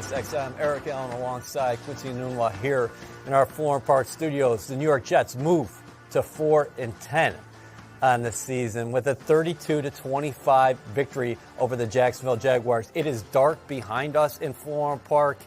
SiriusXM. Eric Allen alongside Quincy Nunwa here in our Florham Park studios. The New York Jets move to 4-10 on the season with a 32-25 victory over the Jacksonville Jaguars. It is dark behind us in Florham Park.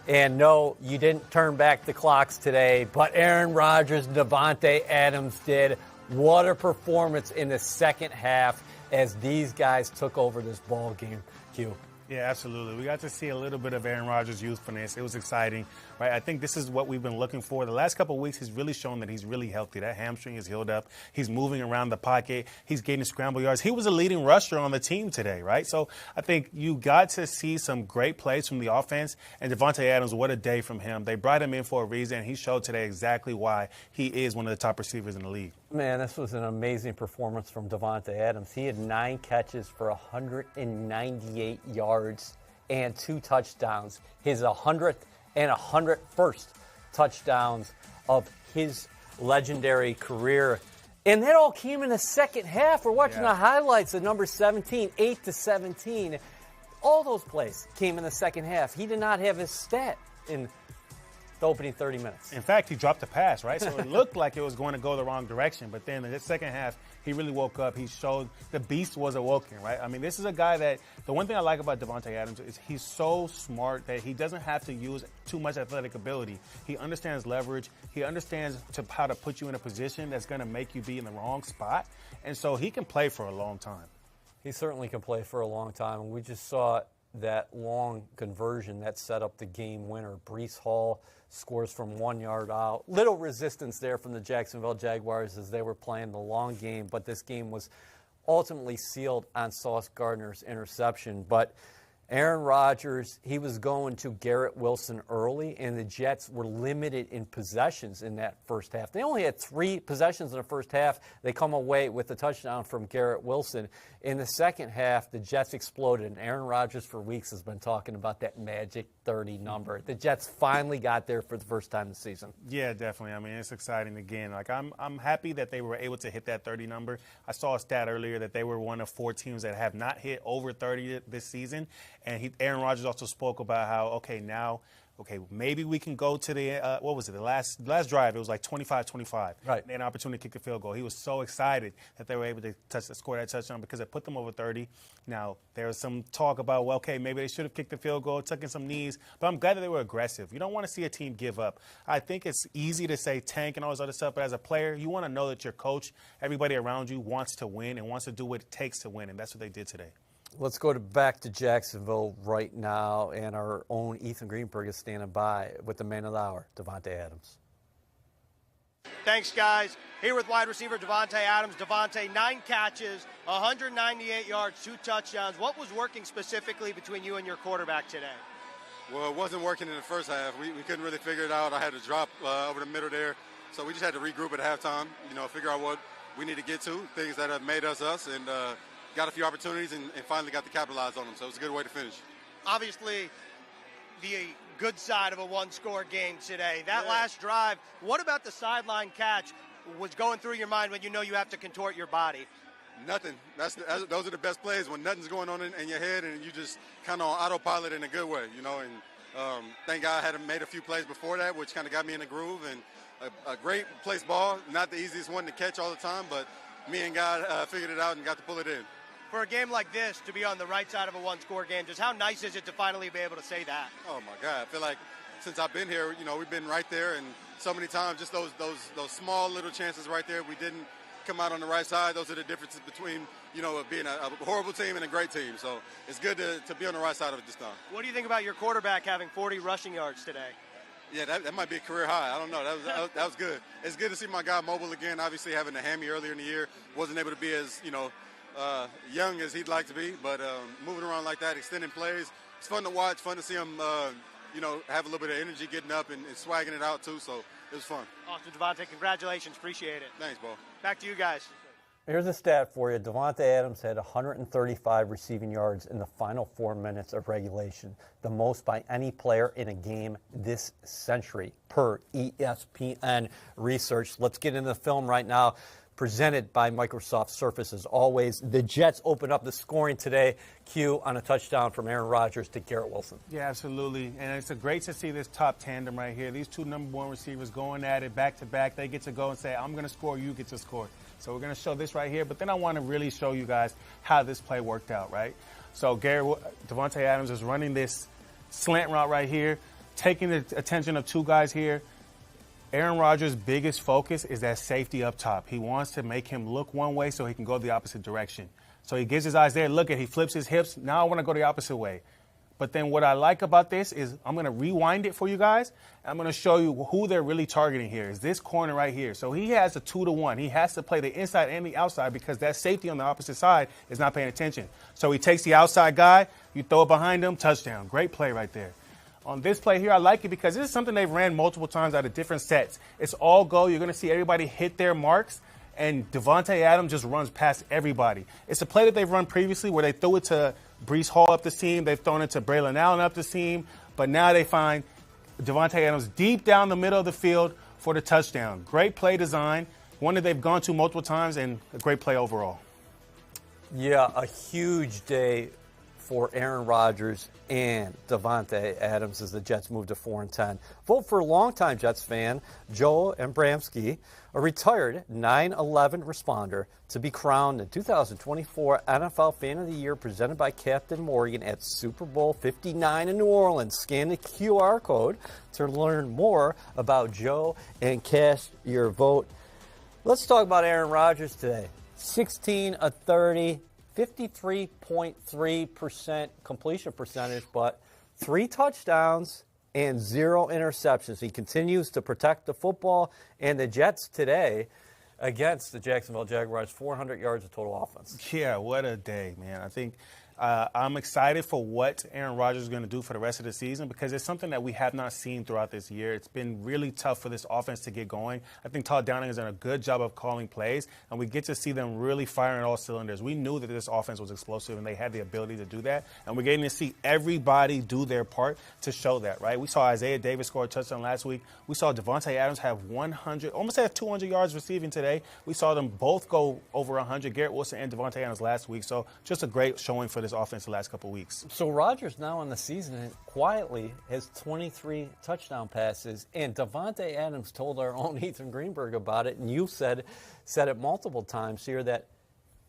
And no, you didn't turn back the clocks today, but Aaron Rodgers and Devonte Adams did. What a performance in the second half as these guys took over this ball game, Q. Yeah, absolutely. We got to see a little bit of Aaron Rodgers' youthfulness. It was exciting, right? I think this is what we've been looking for. The last couple of weeks, he's really shown that he's really healthy. That hamstring is healed up. He's moving around the pocket. He's getting scramble yards. He was a leading rusher on the team today, right? So I think you got to see some great plays from the offense. And Devonte Adams, what a day from him. They brought him in for a reason. He showed today exactly why he is one of the top receivers in the league. Man, this was an amazing performance from Devonte Adams. He had 9 catches for 198 yards and 2 touchdowns. His 100th and 101st touchdowns of his legendary career. And that all came in the second half. We're watching the highlights of number 17, 8-17. All those plays came in the second half. He did not have his stat in the opening 30 minutes. In fact, he dropped a pass, right? So it looked like it was going to go the wrong direction. But then in the second half, he really woke up. He showed the beast was awoken, right? I mean, this is a guy that the one thing I like about Devonte Adams is he's so smart that he doesn't have to use too much athletic ability. He understands leverage. He understands how to put you in a position that's going to make you be in the wrong spot. And so he can play for a long time. He certainly can play for a long time. And we just saw that long conversion that set up the game winner. Breece Hall scores from 1 yard out. Little resistance there from the Jacksonville Jaguars as they were playing the long game, but this game was ultimately sealed on Sauce Gardner's interception. But Aaron Rodgers, he was going to Garrett Wilson early, and the Jets were limited in possessions in that first half. They only had 3 possessions in the first half. They come away with a touchdown from Garrett Wilson. In the second half, the Jets exploded, and Aaron Rodgers for weeks has been talking about that magic 30 number. The Jets finally got there for the first time this season. Yeah, definitely. I mean, it's exciting again. Like I'm happy that they were able to hit that 30 number. I saw a stat earlier that they were one of 4 teams that have not hit over 30 this season. And Aaron Rodgers also spoke about how, maybe we can go to the, the last drive. It was like 25-25. Right. They had an opportunity to kick a field goal. He was so excited that they were able to score that touchdown because it put them over 30. Now, there was some talk about, maybe they should have kicked the field goal, took in some knees. But I'm glad that they were aggressive. You don't want to see a team give up. I think it's easy to say tank and all this other stuff, but as a player, you want to know that your coach, everybody around you wants to win and wants to do what it takes to win, and that's what they did today. Let's go back to Jacksonville right now, and our own Ethan Greenberg is standing by with the man of the hour, Devonte Adams. Thanks, guys. Here with wide receiver Devonte Adams. Devonte, 9 catches, 198 yards, 2 touchdowns. What was working specifically between you and your quarterback today? Well, it wasn't working in the first half. We couldn't really figure it out. I had to drop over the middle there. So we just had to regroup at halftime, figure out what we need to get to, things that have made us, and got a few opportunities and finally got to capitalize on them. So it was a good way to finish. Obviously, the good side of a one-score game today. That last drive, what about the sideline catch was going through your mind when you know you have to contort your body? Nothing. Those are the best plays when nothing's going on in your head and you just kind of on autopilot in a good way, And thank God I had made a few plays before that, which kind of got me in the groove. And a great place ball, not the easiest one to catch all the time, but me and God figured it out and got to pull it in. For a game like this, to be on the right side of a one-score game, just how nice is it to finally be able to say that? Oh, my God. I feel like since I've been here, we've been right there, and so many times just those small little chances right there, we didn't come out on the right side. Those are the differences between, being a horrible team and a great team. So it's good to be on the right side of it this time. What do you think about your quarterback having 40 rushing yards today? Yeah, that might be a career high. I don't know. That was good. It's good to see my guy mobile again. Obviously, having a hammy earlier in the year, wasn't able to be as, young as he'd like to be, but moving around like that, extending plays, it's fun to watch, fun to see him, have a little bit of energy getting up and swagging it out too, so it was fun. Awesome, Devonte. Congratulations. Appreciate it. Thanks, Bo. Back to you guys. Here's a stat for you. Devonte Adams had 135 receiving yards in the final 4 minutes of regulation, the most by any player in a game this century, per ESPN research. Let's get into the film right now. presented by Microsoft Surface as always. The Jets open up the scoring today, Q, on a touchdown from Aaron Rodgers to Garrett Wilson. Yeah, absolutely. And it's great to see this top tandem right here. These two number one receivers going at it back to back. They get to go and say, I'm going to score, you get to score. So we're going to show this right here. But then I want to really show you guys how this play worked out, right? So Devonte Adams is running this slant route right here, taking the attention of two guys here. Aaron Rodgers' biggest focus is that safety up top. He wants to make him look one way so he can go the opposite direction. So he gives his eyes there, look at, he flips his hips. Now I want to go the opposite way. But then what I like about this is I'm going to rewind it for you guys. I'm going to show you who they're really targeting here. Is this corner right here. So he has a 2-to-1. He has to play the inside and the outside because that safety on the opposite side is not paying attention. So he takes the outside guy, you throw it behind him, touchdown. Great play right there. On this play here, I like it because this is something they've ran multiple times out of different sets. It's all go. You're going to see everybody hit their marks, and Devonte Adams just runs past everybody. It's a play that they've run previously where they threw it to Breece Hall up the seam. They've thrown it to Braylon Allen up the seam. But now they find Devonte Adams deep down the middle of the field for the touchdown. Great play design, one that they've gone to multiple times, and a great play overall. Yeah, a huge day for Aaron Rodgers and Devonte Adams as the Jets move to 4-10. Vote for longtime Jets fan Joe Abramsky, a retired 9/11 responder, to be crowned the 2024 NFL Fan of the Year presented by Captain Morgan at Super Bowl 59 in New Orleans. Scan the QR code to learn more about Joe and cast your vote. Let's talk about Aaron Rodgers today. 16 of 30. 53.3% completion percentage, but 3 touchdowns and 0 interceptions. He continues to protect the football, and the Jets today against the Jacksonville Jaguars, 400 yards of total offense. Yeah, what a day, man. I think I'm excited for what Aaron Rodgers is going to do for the rest of the season because it's something that we have not seen throughout this year. It's been really tough for this offense to get going. I think Todd Downing has done a good job of calling plays, and we get to see them really firing all cylinders. We knew that this offense was explosive, and they had the ability to do that, and we're getting to see everybody do their part to show that, right? We saw Isaiah Davis score a touchdown last week. We saw Devonte Adams have almost have 200 yards receiving today. We saw them both go over 100, Garrett Wilson and Devonte Adams last week, so just a great showing for this offense the last couple of weeks. So Rodgers now in the season quietly has 23 touchdown passes, and Devonte Adams told our own Ethan Greenberg about it, and you said it multiple times here that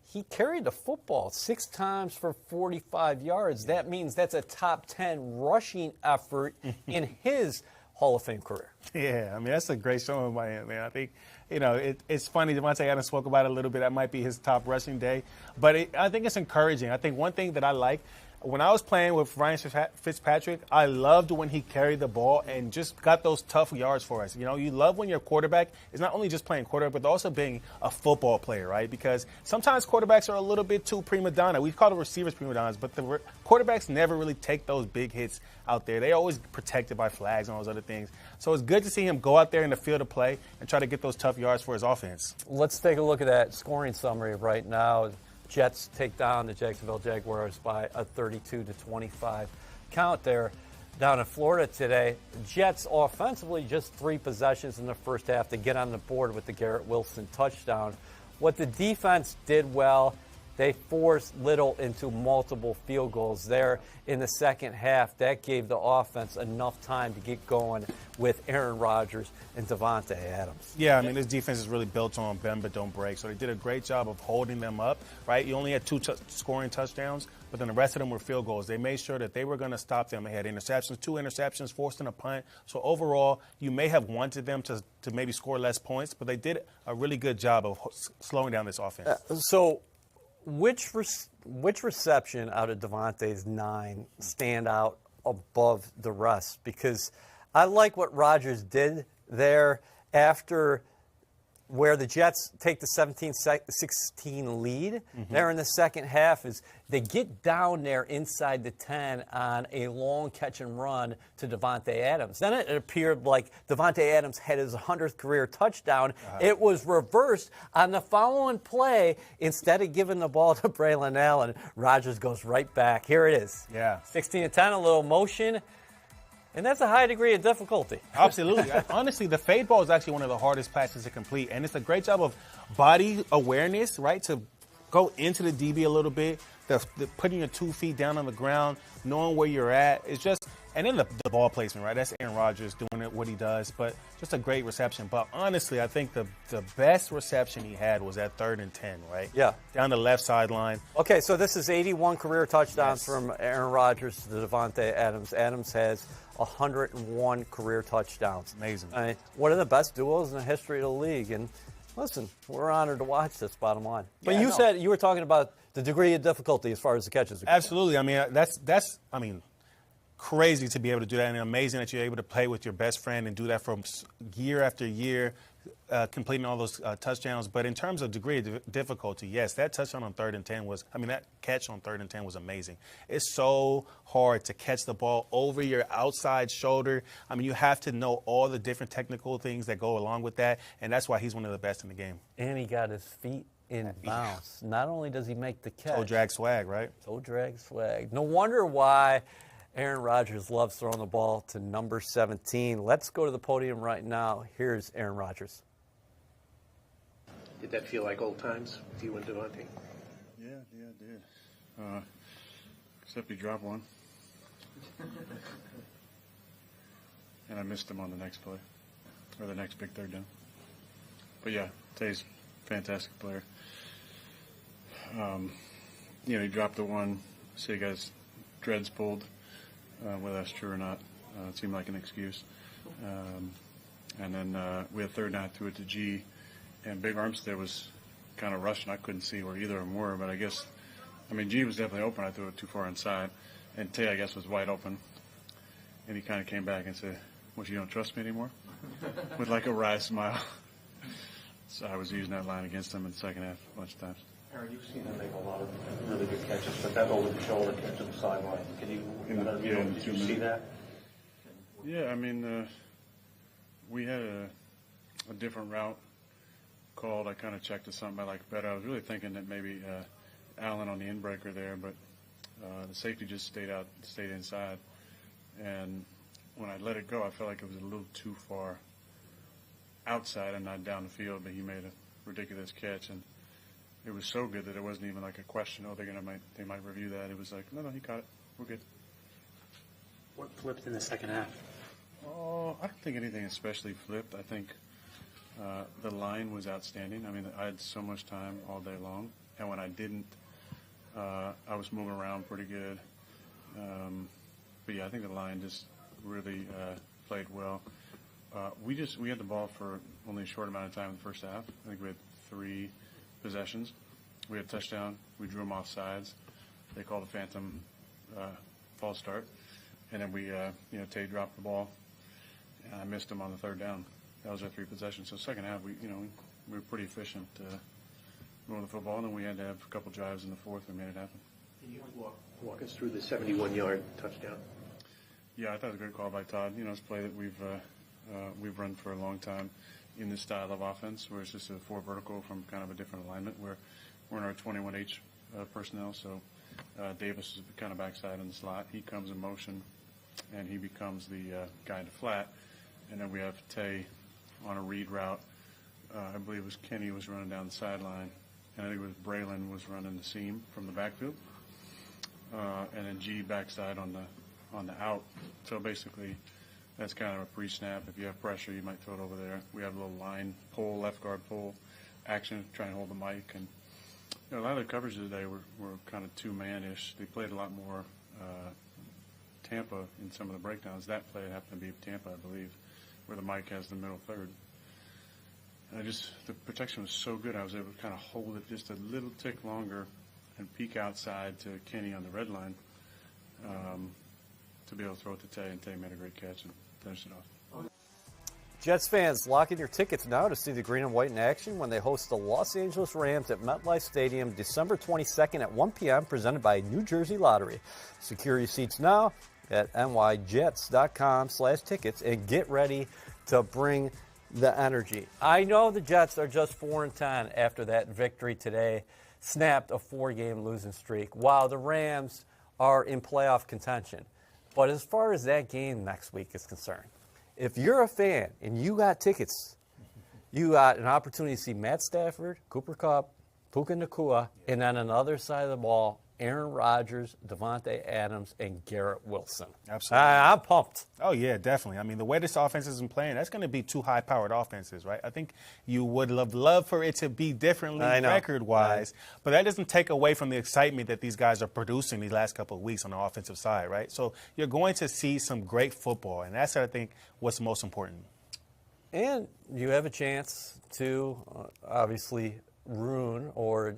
he carried the football 6 times for 45 yards. That means that's a top 10 rushing effort in his Hall of Fame career. Yeah, I mean, that's a great showing by him, man. I think, it's funny. Devonte Adams spoke about it a little bit. That might be his top rushing day. But I think it's encouraging. I think one thing that I like, when I was playing with Ryan Fitzpatrick, I loved when he carried the ball and just got those tough yards for us. You love when your quarterback is not only just playing quarterback, but also being a football player, right? Because sometimes quarterbacks are a little bit too prima donna. We call the receivers prima donnas, but the quarterbacks never really take those big hits out there. They're always protected by flags and all those other things. So it's good to see him go out there in the field of play and try to get those tough yards for his offense. Let's take a look at that scoring summary right now. Jets take down the Jacksonville Jaguars by a 32-25 count there down in Florida today. Jets offensively just 3 possessions in the first half to get on the board with the Garrett Wilson touchdown. What the defense did well, they forced Little into multiple field goals there in the second half. That gave the offense enough time to get going with Aaron Rodgers and Devonte Adams. Yeah, I mean, this defense is really built on bend but don't break. So they did a great job of holding them up, right? You only had 2 scoring touchdowns, but then the rest of them were field goals. They made sure that they were going to stop them. They had interceptions, 2 interceptions, forced in a punt. So overall, you may have wanted them to maybe score less points, but they did a really good job of slowing down this offense. Which reception out of Devontae's 9 stand out above the rest? Because I like what Rodgers did there after where the Jets take the 17-16 lead there in the second half is they get down there inside the 10 on a long catch and run to Devonte Adams. Then it appeared like Devonte Adams had his 100th career touchdown. It was reversed on the following play. Instead of giving the ball to Braylon Allen, Rodgers goes right back. Here it is. Yeah. 16-10, a little motion. And that's a high degree of difficulty. Absolutely. Honestly, the fade ball is actually one of the hardest passes to complete, and it's a great job of body awareness, right, to go into the DB a little bit, the putting your 2 feet down on the ground, knowing where you're at. It's just, and then the ball placement, right? That's Aaron Rodgers doing it, what he does, but just a great reception. But honestly, I think the best reception he had was at 3rd and 10, right? Yeah. Down the left sideline. Okay, so this is 81 career touchdowns from Aaron Rodgers to Devonte Adams. Adams has 101 career touchdowns. Amazing. I mean, one of the best duos in the history of the league. And listen, we're honored to watch this, bottom line. But Yeah, you no. said you were talking about the degree of difficulty as far as the catches are concerned. Absolutely. I mean, that's crazy to be able to do that, and amazing that you're able to play with your best friend and do that from year after year, completing all those touchdowns. But in terms of degree of difficulty, yes, that touchdown on 3rd and 10 that catch on 3rd and 10 was amazing. It's so hard to catch the ball over your outside shoulder. I mean, you have to know all the different technical things that go along with that, and that's why he's one of the best in the game. And he got his feet in bounds. Not only does he make the catch. Toe drag swag, right? Toe drag swag. No wonder why Aaron Rodgers loves throwing the ball to number 17. Let's go to the podium right now. Here's Aaron Rodgers. Did that feel like old times with you and Devonte? Yeah, it did. Except he dropped one. And I missed him on the next play, or the next big 3rd down. But yeah, Tay's a fantastic player. He dropped the one, so he got his dreads pulled. Whether that's true or not, it seemed like an excuse. And then we had 3rd down, threw it to G, and Big Armstead was kind of rushing. I couldn't see where either of them were, but G was definitely open. I threw it too far inside, and Tay, I guess, was wide open. And he kind of came back and said, "What, you don't trust me anymore?" With like a wry smile. So I was using that line against him in the second half a bunch of times. Aaron, you've seen him make a lot of really good catches, but that over-the-shoulder catch to the sideline, did you see that? Yeah, we had a different route called. I kind of checked to something I liked better. I was really thinking that maybe Allen on the inbreaker there, but the safety just stayed inside. And when I let it go, I felt like it was a little too far outside and not down the field, but he made a ridiculous catch. And it was so good that it wasn't even like a question, they might review that. It was like, no, he caught it. We're good. What flipped in the second half? Oh, I don't think anything especially flipped. I think the line was outstanding. I had so much time all day long, and when I didn't, I was moving around pretty good. But yeah, I think the line just really played well. We had the ball for only a short amount of time in the first half. I think we had 3 possessions. We had a touchdown. We drew them off sides. They called a phantom false start. And then Tay dropped the ball, and I missed him on the 3rd down. That was our 3 possessions. So second half, we were pretty efficient moving the football, and then we had to have a couple drives in the 4th. We made it happen. Can you walk us through the 71-yard touchdown? Yeah, I thought it was a good call by Todd. It's a play that we've run for a long time in this style of offense, where it's just a 4 vertical from kind of a different alignment, where we're in our 21H personnel. So Davis is kind of backside in the slot. He comes in motion, and he becomes the guy in the flat. And then we have Tay on a read route. I believe it was Kenny was running down the sideline, and I think it was Braylon was running the seam from the backfield. And then G backside on the out. So basically, that's kind of a pre-snap. If you have pressure, you might throw it over there. We have a little line pull, left guard pull action, trying to hold the mic. And a lot of the coverages today were kind of 2-man-ish. They played a lot more Tampa in some of the breakdowns. That play happened to be Tampa, I believe, where the mic has the middle third. And the protection was so good, I was able to kind of hold it just a little tick longer and peek outside to Kenny on the red line to be able to throw it to Tay, and Tay made a great catch and finished it off. Jets fans, lock in your tickets now to see the green and white in action when they host the Los Angeles Rams at MetLife Stadium December 22nd at 1 p.m. presented by New Jersey Lottery. Secure your seats now at nyjets.com/tickets and get ready to bring the energy. I know the Jets are just 4-10 after that victory today, snapped a 4-game losing streak, while the Rams are in playoff contention. But as far as that game next week is concerned, if you're a fan and you got tickets, you got an opportunity to see Matt Stafford, Cooper Kupp, Puka Nacua, and then on the other side of the ball, Aaron Rodgers, Devonte Adams, and Garrett Wilson. Absolutely. I'm pumped. Oh, yeah, definitely. I mean, the way this offense has been playing, that's going to be two high-powered offenses, right? I think you would love for it to be differently record-wise, but that doesn't take away from the excitement that these guys are producing these last couple of weeks on the offensive side, right? So you're going to see some great football, and that's, I think, what's most important. And you have a chance to obviously ruin or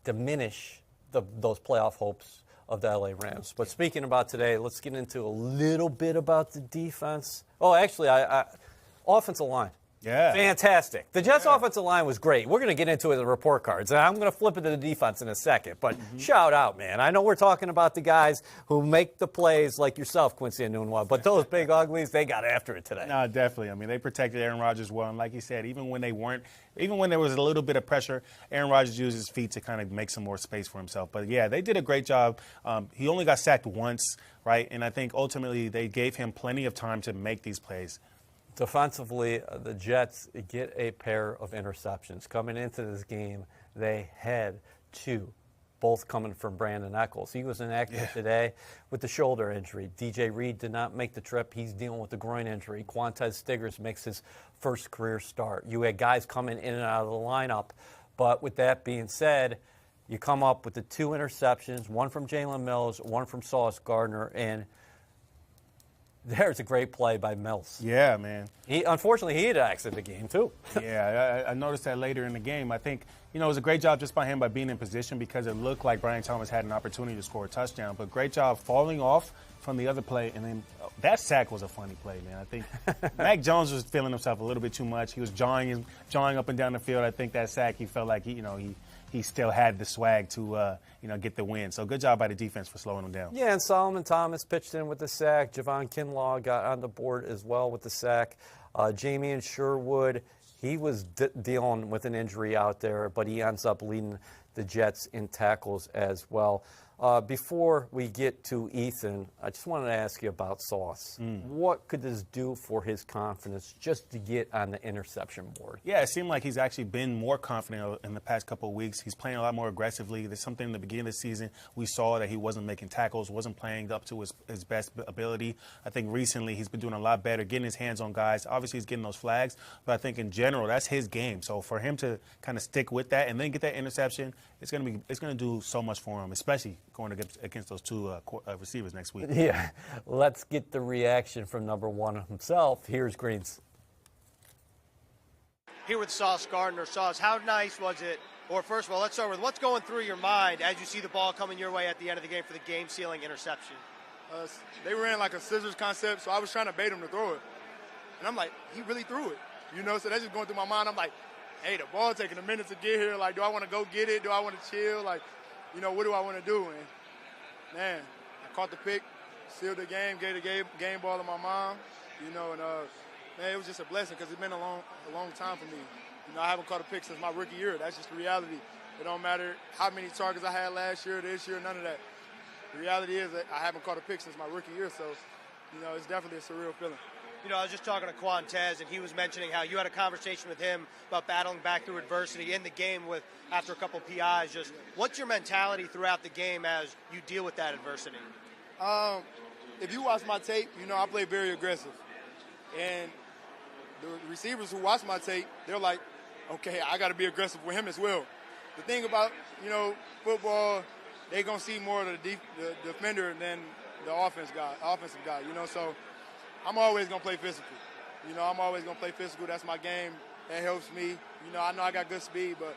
diminish those playoff hopes of the LA Rams. But speaking about today, let's get into a little bit about the defense. Oh, actually, offensive line. Yeah. Fantastic. The Jets' offensive line was great. We're going to get into it in the report cards. And I'm going to flip it to the defense in a second. But shout out, man. I know we're talking about the guys who make the plays like yourself, Quincy Enunwa, but those big uglies, they got after it today. No, definitely. I mean, they protected Aaron Rodgers well. And like you said, even when there was a little bit of pressure, Aaron Rodgers used his feet to kind of make some more space for himself. But, yeah, they did a great job. He only got sacked once, right? And I think ultimately they gave him plenty of time to make these plays. Defensively, the Jets get a pair of interceptions. Coming into this game, they had two, both coming from Brandon Echols. He was inactive today with the shoulder injury. DJ Reed did not make the trip. He's dealing with the groin injury. Quantez Stiggers makes his first career start. You had guys coming in and out of the lineup. But with that being said, you come up with the two interceptions, one from Jalen Mills, one from Sauce Gardner, and there's a great play by Mills. Yeah, man. Unfortunately, he had to exit the game, too. Yeah, I noticed that later in the game. I think, it was a great job just by him by being in position because it looked like Brian Thomas had an opportunity to score a touchdown. But great job falling off from the other play. And then that sack was a funny play, man. I think Mac Jones was feeling himself a little bit too much. He was jawing up and down the field. I think that sack, he felt like, he still had the swag to, get the win. So good job by the defense for slowing him down. Yeah, and Solomon Thomas pitched in with the sack. Javon Kinlaw got on the board as well with the sack. Jamie Sherwood, he was dealing with an injury out there, but he ends up leading the Jets in tackles as well. Before we get to Ethan, I just wanted to ask you about Sauce. What could this do for his confidence just to get on the interception board? Yeah, it seemed like he's actually been more confident in the past couple of weeks. He's playing a lot more aggressively. There's something in the beginning of the season we saw that he wasn't making tackles, wasn't playing up to his best ability. I think recently he's been doing a lot better, getting his hands on guys. Obviously, he's getting those flags, but I think in general, that's his game. So for him to kind of stick with that and then get that interception, it's going to do so much for him, especially going against those two receivers next week. Yeah, let's get the reaction from number one himself. Here's Greens. Here with Sauce Gardner. Sauce, how nice was it? Or first of all, let's start with what's going through your mind as you see the ball coming your way at the end of the game for the game-sealing interception? They ran like a scissors concept, so I was trying to bait him to throw it. And I'm like, he really threw it. So that's just going through my mind. I'm like, hey, the ball taking a minute to get here. Like, do I want to go get it? Do I want to chill? Like, what do I want to do? And, man, I caught the pick, sealed the game, gave the game ball to my mom, and, man, it was just a blessing because it's been a long time for me. I haven't caught a pick since my rookie year. That's just the reality. It don't matter how many targets I had last year, this year, none of that. The reality is that I haven't caught a pick since my rookie year, so, it's definitely a surreal feeling. I was just talking to Quantez, and he was mentioning how you had a conversation with him about battling back through adversity in the game after a couple PIs. Just what's your mentality throughout the game as you deal with that adversity? If you watch my tape, I play very aggressive. And the receivers who watch my tape, they're like, okay, I got to be aggressive with him as well. The thing about, football, they're going to see more of the defender than the offensive guy, so I'm always going to play physical. I'm always going to play physical. That's my game. That helps me. I know I got good speed, but,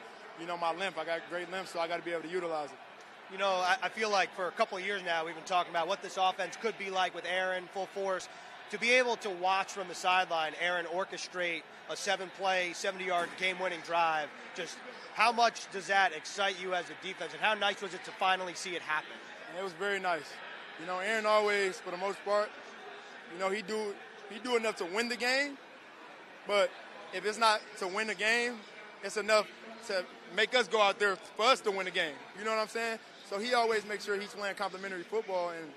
my length, I got great length, so I got to be able to utilize it. I feel like for a couple of years now we've been talking about what this offense could be like with Aaron full force. To be able to watch from the sideline Aaron orchestrate a 7-play, 70-yard game-winning drive, just how much does that excite you as a defense, and how nice was it to finally see it happen? And it was very nice. Aaron always, for the most part, he do enough to win the game, but if it's not to win the game, it's enough to make us go out there for us to win the game. You know what I'm saying? So he always makes sure he's playing complimentary football, and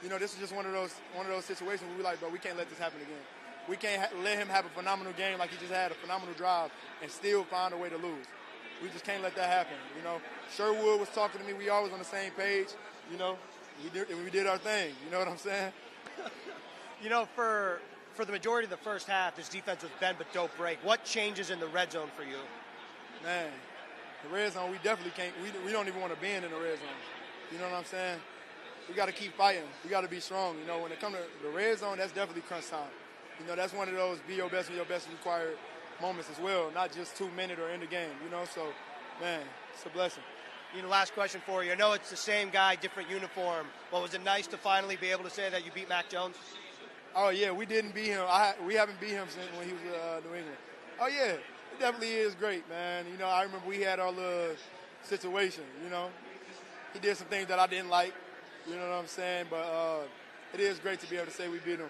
you know, this is just one of those situations where we're like, bro, we can't let this happen again. We can't let him have a phenomenal game like he just had, a phenomenal drive, and still find a way to lose. We just can't let that happen. You know, Sherwood was talking to me. We always on the same page. You know, we did our thing. You know what I'm saying? You know, for the majority of the first half, this defense was bend but don't break. What changes in the red zone for you? Man, the red zone, we definitely can't. We don't even want to bend in the red zone. You know what I'm saying? We got to keep fighting. We got to be strong. You know, when it comes to the red zone, that's definitely crunch time. You know, that's one of those be your best and your best required moments as well, not just 2 minute or in the game, you know? So, man, it's a blessing. You know, last question for you. I know it's the same guy, different uniform, but was it nice to finally be able to say that you beat Mac Jones? Oh, yeah, we didn't beat him. We haven't beat him since when he was New England. Oh, yeah, it definitely is great, man. You know, I remember we had our little situation, you know. He did some things that I didn't like, you know what I'm saying? But it is great to be able to say we beat him.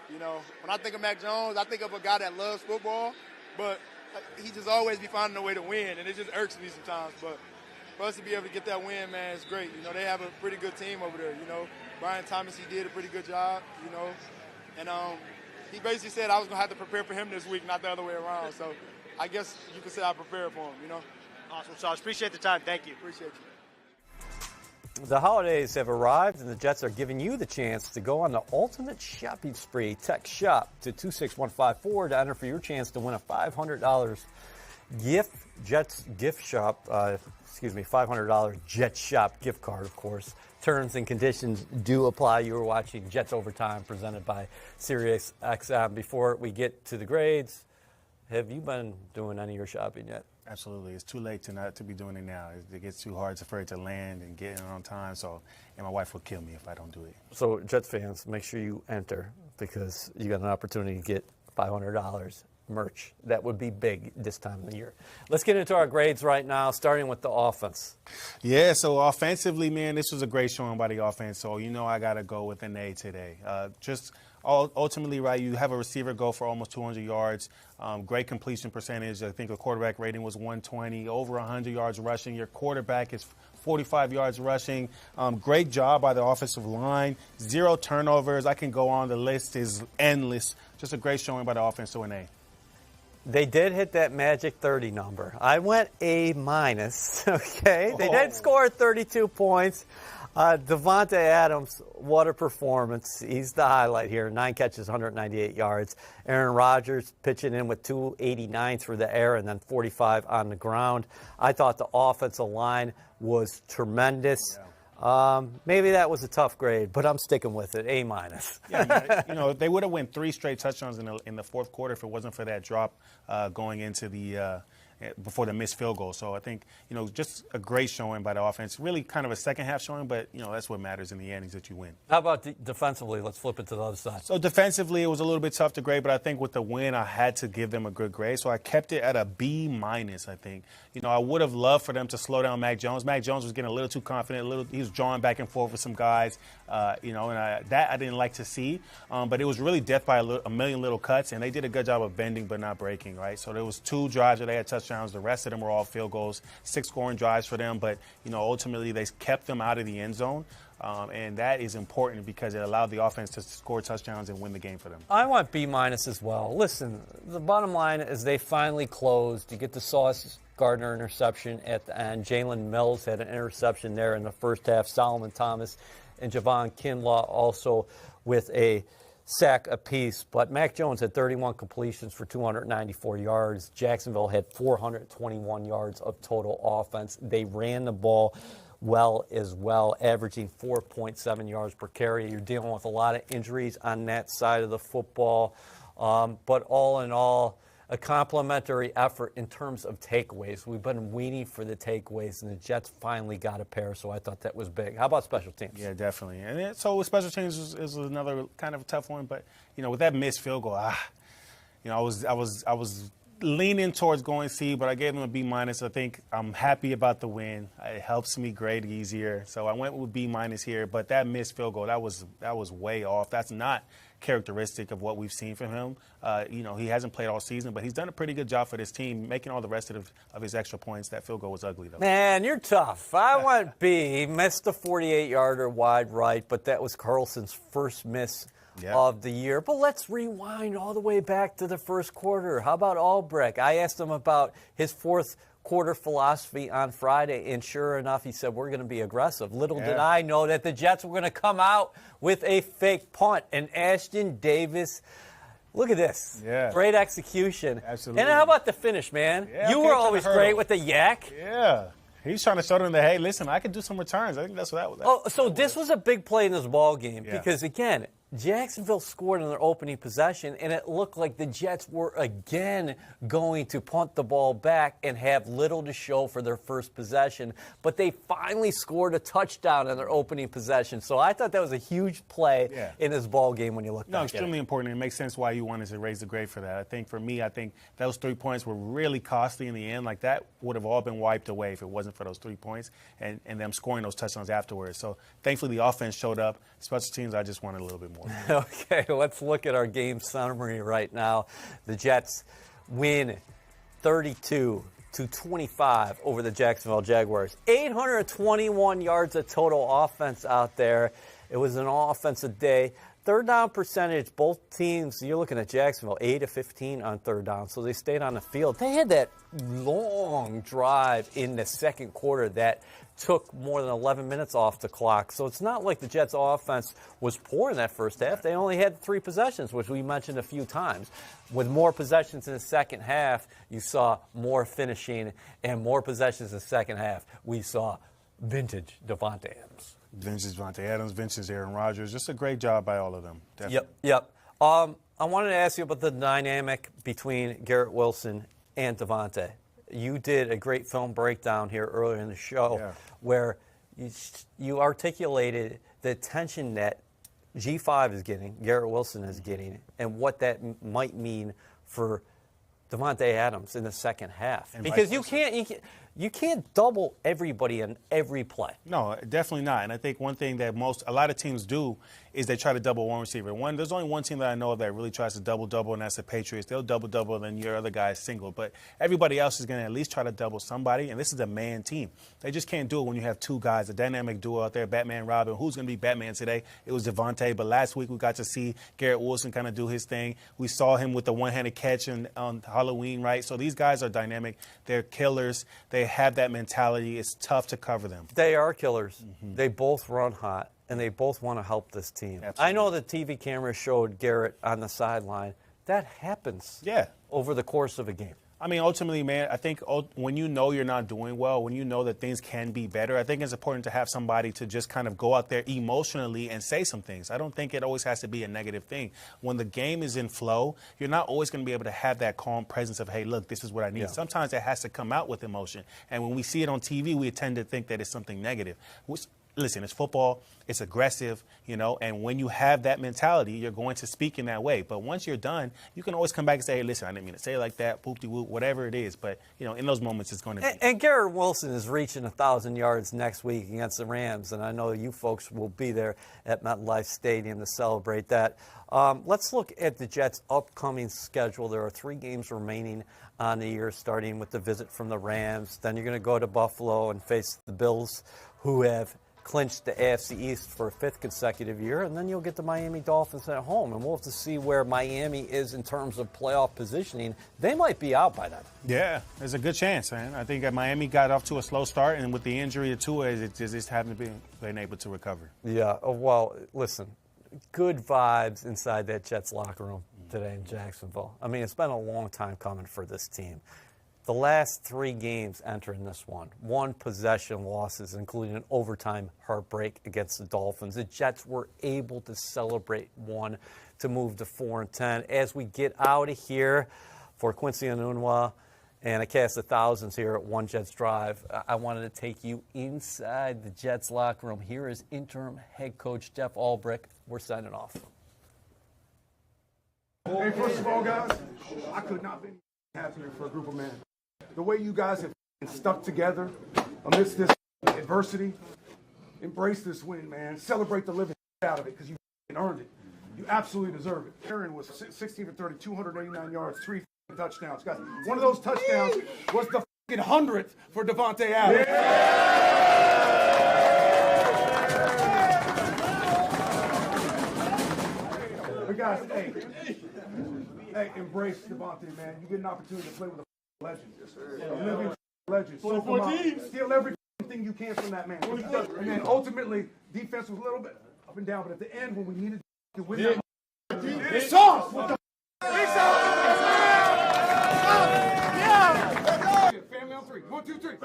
You know, when I think of Mac Jones, I think of a guy that loves football, but he just always be finding a way to win, and it just irks me sometimes. But for us to be able to get that win, man, it's great. You know, they have a pretty good team over there, you know. Brian Thomas, he did a pretty good job, you know. And he basically said I was going to have to prepare for him this week, not the other way around. So I guess you could say I prepared for him, you know. Awesome sauce. Appreciate the time. Thank you. Appreciate you. The holidays have arrived, and the Jets are giving you the chance to go on the ultimate shopping spree. Text SHOP to 26154 to enter for your chance to win a $500 Jets gift shop, $500 Jets Shop gift card, of course. Terms and conditions do apply. You are watching Jets Overtime presented by SiriusXM. Before we get to the grades, have you been doing any of your shopping yet? Absolutely. It's too late to be doing it now. It gets too hard for it to land and get in on time. So, and my wife will kill me if I don't do it. So, Jets fans, make sure you enter because you got an opportunity to get $500 merch. That would be big this time of the year. Let's get into our grades right now, starting with the offense. Yeah, so offensively, man, this was a great showing by the offense. So, you know, I got to go with an A today. Ultimately, right, you have a receiver go for almost 200 yards, great completion percentage. I think the quarterback rating was 120, over 100 yards rushing. Your quarterback is 45 yards rushing. Great job by the offensive line. 0 turnovers. I can go on. The list is endless. Just a great showing by the offense, so an A. They did hit that magic 30 number. I went A-, okay? They did score 32 points. Devonte Adams, what a performance. He's the highlight here. 9 catches, 198 yards. Aaron Rodgers pitching in with 289 through the air and then 45 on the ground. I thought the offensive line was tremendous. Maybe that was a tough grade, but I'm sticking with it, A-. Yeah, you know, they would have won 3 straight touchdowns in the fourth quarter if it wasn't for that drop going into the before the missed field goal. So I think, you know, just a great showing by the offense. Really kind of a second half showing, but, you know, that's what matters in the end is that you win. How about defensively? Let's flip it to the other side. So defensively, it was a little bit tough to grade, but I think with the win, I had to give them a good grade. So I kept it at a B-, I think. You know, I would have loved for them to slow down Mac Jones. Mac Jones was getting a little too confident. He was drawing back and forth with some guys, you know, and that I didn't like to see. But it was really death by a million little cuts, and they did a good job of bending but not breaking, right? So there was 2 drives where they had touchdowns. The rest of them were all field goals, 6 scoring drives for them. But, you know, ultimately they kept them out of the end zone. And that is important because it allowed the offense to score touchdowns and win the game for them. I want B- as well. Listen, the bottom line is they finally closed. You get the Sauce Gardner interception at the end. Jalen Mills had an interception there in the first half. Solomon Thomas and Javon Kinlaw also with a sack apiece. But Mac Jones had 31 completions for 294 yards. Jacksonville had 421 yards of total offense. They ran the ball well as well, averaging 4.7 yards per carry. You're dealing with a lot of injuries on that side of the football. But all in all, a complimentary effort in terms of takeaways. We've been waiting for the takeaways, and the Jets finally got a pair, so I thought that was big. How about special teams? Yeah, definitely. And so with special teams is another kind of a tough one, but, you know, with that missed field goal, you know, I was leaning towards going C, but I gave them a B-. I think I'm happy about the win. It helps me grade easier. So I went with B- here, but that missed field goal, that was way off. That's not characteristic of what we've seen from him. He hasn't played all season, but he's done a pretty good job for this team, making all the rest of his extra points. That field goal was ugly, though. Man, you're tough. I went B. He missed a 48-yarder wide right, but that was Carlson's first miss of the year. But let's rewind all the way back to the first quarter. How about Albrecht? I asked him about his fourth quarter philosophy on Friday, and sure enough, he said, we're going to be aggressive. Little did I know that the Jets were going to come out with a fake punt. And Ashton Davis, look at this. Yeah. Great execution. Absolutely. And how about the finish, man? Yeah, you were always great with the yak. Yeah. He's trying to show them that, hey, listen, I can do some returns. I think that's what that was. Oh, so this was a big play in this ball game because, again, Jacksonville scored in their opening possession, and it looked like the Jets were again going to punt the ball back and have little to show for their first possession. But they finally scored a touchdown in their opening possession. So I thought that was a huge play in this ball game when you look back at it. Extremely important. It makes sense why you wanted to raise the grade for that. For me, I think those 3 points were really costly in the end. Like, that would have all been wiped away if it wasn't for those 3 points and them scoring those touchdowns afterwards. So thankfully the offense showed up. Special teams, I just wanted a little bit more. Okay, let's look at our game summary right now. The Jets win 32-25 over the Jacksonville Jaguars. 821 yards of total offense out there. It was an all-offensive day. Third down percentage, both teams, you're looking at Jacksonville, 8 of 15 on third down, so they stayed on the field. They had that long drive in the second quarter that took more than 11 minutes off the clock. So it's not like the Jets' offense was poor in that first half. They only had 3 possessions, which we mentioned a few times. With more possessions in the second half, you saw more finishing, and more possessions in the second half, we saw vintage Devonte Adams. Vintage Devonte Adams, vintage Aaron Rodgers. Just a great job by all of them. Definitely. Yep. I wanted to ask you about the dynamic between Garrett Wilson and Devonte. You did a great film breakdown here earlier in the show where you articulated the attention that G5 is getting, Garrett Wilson is getting, and what that might mean for Devonte Adams in the second half. And because you can't double everybody in every play. No, definitely not. And I think one thing that a lot of teams do is they try to double one receiver. There's only one team that I know of that really tries to double, and that's the Patriots. They'll double, and then your other guy is single. But everybody else is going to at least try to double somebody, and this is a man team. They just can't do it when you have 2 guys, a dynamic duo out there, Batman, Robin. Who's going to be Batman today? It was Devontae, but last week we got to see Garrett Wilson kind of do his thing. We saw him with the one-handed catch on Halloween, right? So these guys are dynamic. They're killers. They have that mentality. It's tough to cover them. They are killers. Mm-hmm. They both run hot, and they both want to help this team. Absolutely. I know the TV camera showed Garrett on the sideline. That happens over the course of a game. I mean, ultimately, man, I think when you know you're not doing well, when you know that things can be better, I think it's important to have somebody to just kind of go out there emotionally and say some things. I don't think it always has to be a negative thing. When the game is in flow, you're not always going to be able to have that calm presence of, hey, look, this is what I need. Yeah. Sometimes it has to come out with emotion. And when we see it on TV, we tend to think that it's something negative. Listen, it's football, it's aggressive, and when you have that mentality, you're going to speak in that way. But once you're done, you can always come back and say, hey, listen, I didn't mean to say it like that, poop-de-whoop, whatever it is. But, in those moments, it's going to be. And Garrett Wilson is reaching 1,000 yards next week against the Rams, and I know you folks will be there at MetLife Stadium to celebrate that. Let's look at the Jets' upcoming schedule. There are 3 games remaining on the year, starting with the visit from the Rams. Then you're going to go to Buffalo and face the Bills, who have clinched the AFC East for a 5th consecutive year, and then you'll get the Miami Dolphins at home, and we'll have to see where Miami is in terms of playoff positioning. They might be out by then. Yeah, there's a good chance, man. I think that Miami got off to a slow start, and with the injury to Tua, it just haven't been able to recover. Yeah, well, listen, good vibes inside that Jets locker room today in Jacksonville. I mean, it's been a long time coming for this team. The last 3 games entering this one possession losses, including an overtime heartbreak against the Dolphins. The Jets were able to celebrate one to move to 4-10. As we get out of here for Quincy Enunwa and a cast of thousands here at One Jets Drive, I wanted to take you inside the Jets locker room. Here is interim head coach Jeff Albrecht. We're signing off. Hey, first of all, guys, I could not be happier for a group of men. The way you guys have stuck together amidst this adversity, embrace this win, man. Celebrate the living out of it because you earned it. You absolutely deserve it. Aaron was 16 for 30, 289 yards, 3 touchdowns. Guys, one of those touchdowns was the 100th for Devonte Adams. But guys, hey, embrace Devonte, man. You get an opportunity to play with a legend. A living legend. So come on, steal everything you can from that man. And then ultimately, defense was a little bit up and down, but at the end, when we needed to win that, it's sauce. What the Family on 3. 1, 2, 3.